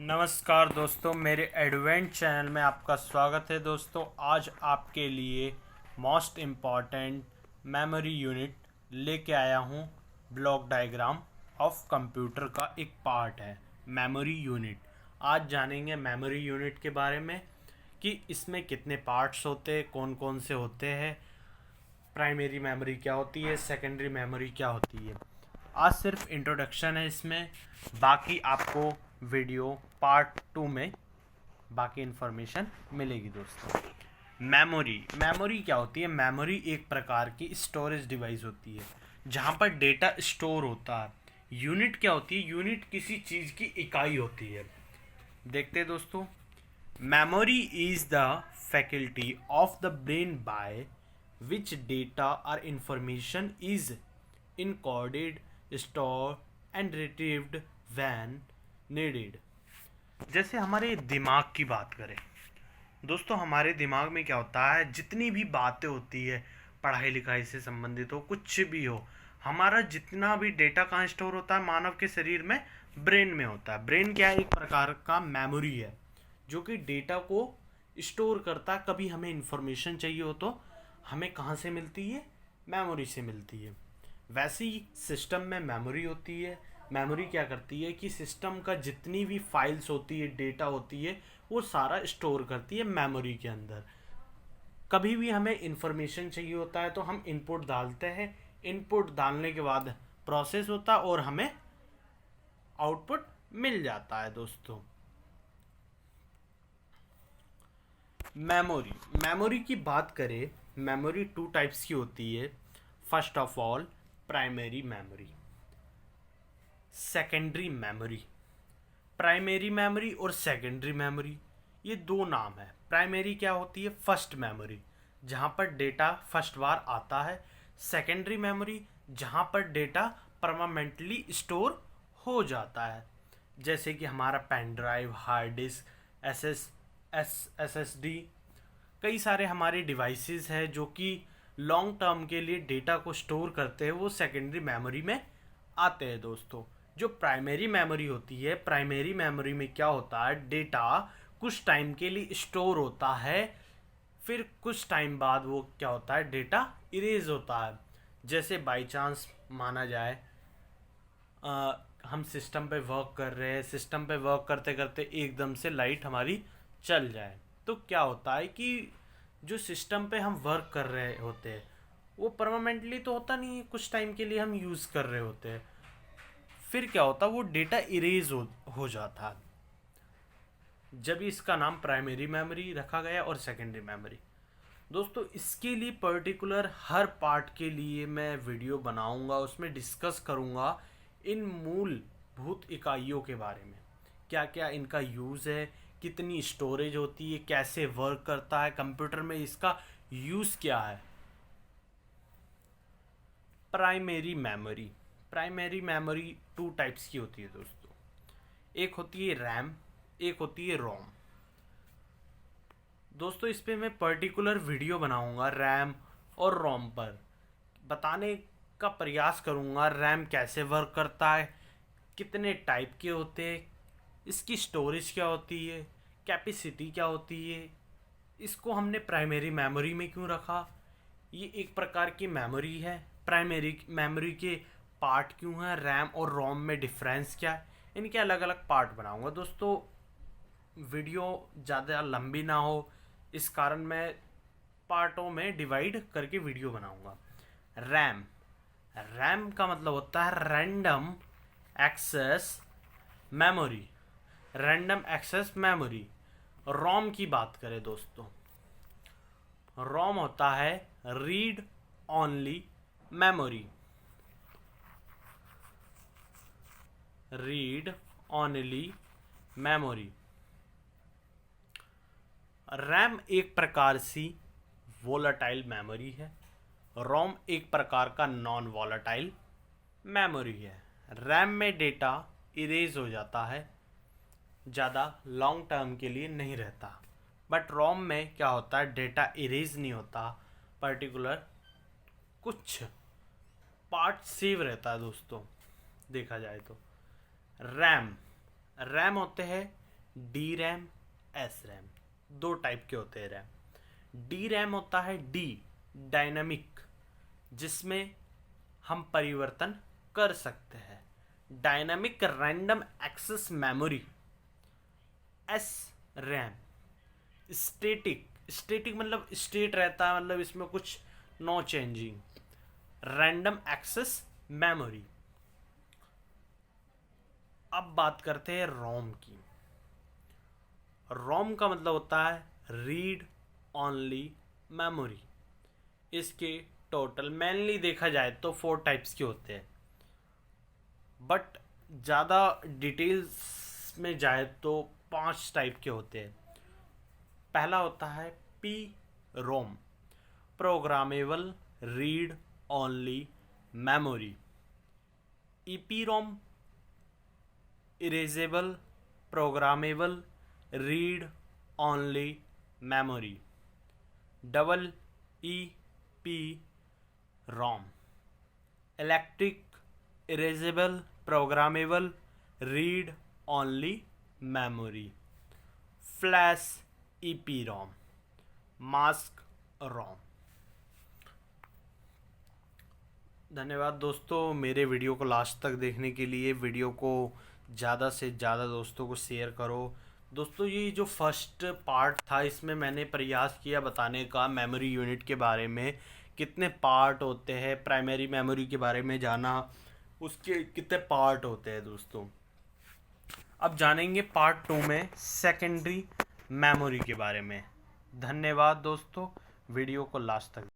नमस्कार दोस्तों, मेरे एडवेंट चैनल में आपका स्वागत है। दोस्तों, आज आपके लिए मोस्ट इम्पॉर्टेंट मेमोरी यूनिट लेके आया हूँ। ब्लॉक डायग्राम ऑफ कंप्यूटर का एक पार्ट है मेमोरी यूनिट। आज जानेंगे मेमोरी यूनिट के बारे में कि इसमें कितने पार्ट्स होते हैं, कौन कौन से होते हैं, प्राइमरी मेमोरी क्या होती है, सेकेंडरी मेमोरी क्या होती है। आज सिर्फ इंट्रोडक्शन है इसमें, बाकी आपको वीडियो पार्ट 2 में बाकी इन्फॉर्मेशन मिलेगी। दोस्तों, मेमोरी क्या होती है? मेमोरी एक प्रकार की स्टोरेज डिवाइस होती है जहाँ पर डेटा स्टोर होता है। यूनिट क्या होती है? यूनिट किसी चीज़ की इकाई होती है। देखते हैं दोस्तों, memory is the faculty of the brain by which data or information is encoded, stored and retrieved when needed। जैसे हमारे दिमाग की बात करें दोस्तों, हमारे दिमाग में क्या होता है, जितनी भी बातें होती है, पढ़ाई लिखाई से संबंधित हो, कुछ भी हो, हमारा जितना भी डेटा कहाँ स्टोर होता है? मानव के शरीर में ब्रेन में होता है। ब्रेन क्या है? एक प्रकार का मेमोरी है जो कि डेटा को स्टोर करता है। कभी हमें इंफॉर्मेशन चाहिए हो तो हमें कहाँ से मिलती है? मेमोरी से मिलती है। वैसे ही सिस्टम में मेमोरी होती है। मेमोरी क्या करती है कि सिस्टम का जितनी भी फाइल्स होती है, डेटा होती है, वो सारा स्टोर करती है मेमोरी के अंदर। कभी भी हमें इंफॉर्मेशन चाहिए होता है तो हम इनपुट डालते हैं। इनपुट डालने के बाद प्रोसेस होता है और हमें आउटपुट मिल जाता है। दोस्तों, मेमोरी की बात करें, मेमोरी टू टाइप्स की होती है। First of all, primary memory, secondary memory. Primary memory और सेकेंडरी मेमोरी, ये दो नाम है। प्राइमरी क्या होती है? फर्स्ट मेमोरी, जहाँ पर डेटा फर्स्ट बार आता है। सेकेंडरी मेमोरी, जहाँ पर डेटा परमानेंटली स्टोर हो जाता है। जैसे कि हमारा pen drive, hard disk, SSD, कई सारे हमारे डिवाइसेस हैं जो कि लॉन्ग टर्म के लिए डेटा को स्टोर करते हैं, वो सेकेंडरी मेमोरी में आते हैं। दोस्तों, जो प्राइमरी मेमोरी होती है, प्राइमरी मेमोरी में क्या होता है? डेटा कुछ टाइम के लिए स्टोर होता है, फिर कुछ टाइम बाद वो क्या होता है? डेटा इरेज होता है। जैसे बाई चांस माना जाए, हम सिस्टम पे वर्क कर रहे हैं, सिस्टम पे वर्क करते करते एकदम से लाइट हमारी चल जाए, तो क्या होता है कि जो सिस्टम पे हम वर्क कर रहे होते हैं वो परमानेंटली तो होता नहीं है, कुछ टाइम के लिए हम यूज़ कर रहे होते हैं। फिर क्या होता है? वो डेटा इरेज हो जाता है। जब इसका नाम प्राइमरी मेमोरी रखा गया और सेकेंडरी मेमोरी। दोस्तों, इसके लिए पर्टिकुलर हर पार्ट के लिए मैं वीडियो बनाऊंगा, उसमें डिस्कस करूंगा इन मूलभूत इकाइयों के बारे में, क्या क्या इनका यूज़ है, कितनी स्टोरेज होती है, कैसे वर्क करता है कंप्यूटर में, इसका यूज़ क्या है। प्राइमरी मेमोरी टू टाइप्स की होती है दोस्तों। एक होती है रैम, एक होती है रोम। दोस्तों, इस पे मैं पर्टिकुलर वीडियो बनाऊंगा रैम और रोम पर, बताने का प्रयास करूंगा रैम कैसे वर्क करता है, कितने टाइप के होते हैं, इसकी स्टोरेज क्या होती है, कैपेसिटी क्या होती है, इसको हमने प्राइमरी मेमोरी में क्यों रखा, ये एक प्रकार की मेमोरी है। प्राइमरी मेमोरी के पार्ट क्यों हैं, रैम और रोम में डिफरेंस क्या है, इनके अलग अलग पार्ट बनाऊंगा। दोस्तों, वीडियो ज़्यादा लंबी ना हो, इस कारण मैं पार्टों में डिवाइड करके वीडियो बनाऊंगा। रैम रैम का मतलब होता है random access memory. Random access memory. ROM की बात करें दोस्तों, रोम होता है read only memory. Read only memory. RAM एक प्रकार सी वोलाटाइल मेमोरी है, रोम एक प्रकार का नॉन वोलाटाइल मेमोरी है। रैम में डेटा इरेज हो जाता है, ज़्यादा लॉन्ग टर्म के लिए नहीं रहता। बट रोम में क्या होता है? डेटा इरेज नहीं होता, पर्टिकुलर कुछ पार्ट सेव रहता है। दोस्तों, देखा जाए तो रैम रैम होते हैं डी रैम, एस रैम, दो टाइप के होते हैं रैम। डी रैम होता है डी डायनामिक, जिसमें हम परिवर्तन कर सकते हैं। Dynamic random access memory. S RAM static, static मतलब स्टेट रहता है, मतलब इसमें कुछ no changing. Random access memory. अब बात करते हैं रोम की। रोम का मतलब होता है रीड ओनली मेमोरी। इसके टोटल मेनली देखा जाए तो 4 टाइप्स के होते हैं, बट ज़्यादा डिटेल्स में जाए तो 5 टाइप के होते हैं। पहला होता है P ROM, programmable read only memory. EP ROM, erasable programmable read only memory. Double E P ROM, electric erasable programmable read only memory. Flash EP ROM, mask ROM. धन्यवाद दोस्तों, मेरे वीडियो को लास्ट तक देखने के लिए। वीडियो को ज़्यादा से ज़्यादा दोस्तों को शेयर करो। दोस्तों, ये जो फर्स्ट पार्ट था, इसमें मैंने प्रयास किया बताने का मेमोरी यूनिट के बारे में, कितने पार्ट होते हैं, प्राइमरी मेमोरी के बारे में जाना, उसके कितने पार्ट होते हैं दोस्तों। अब जानेंगे पार्ट 2 में सेकेंडरी मेमोरी के बारे में। धन्यवाद दोस्तों, वीडियो को लास्ट तक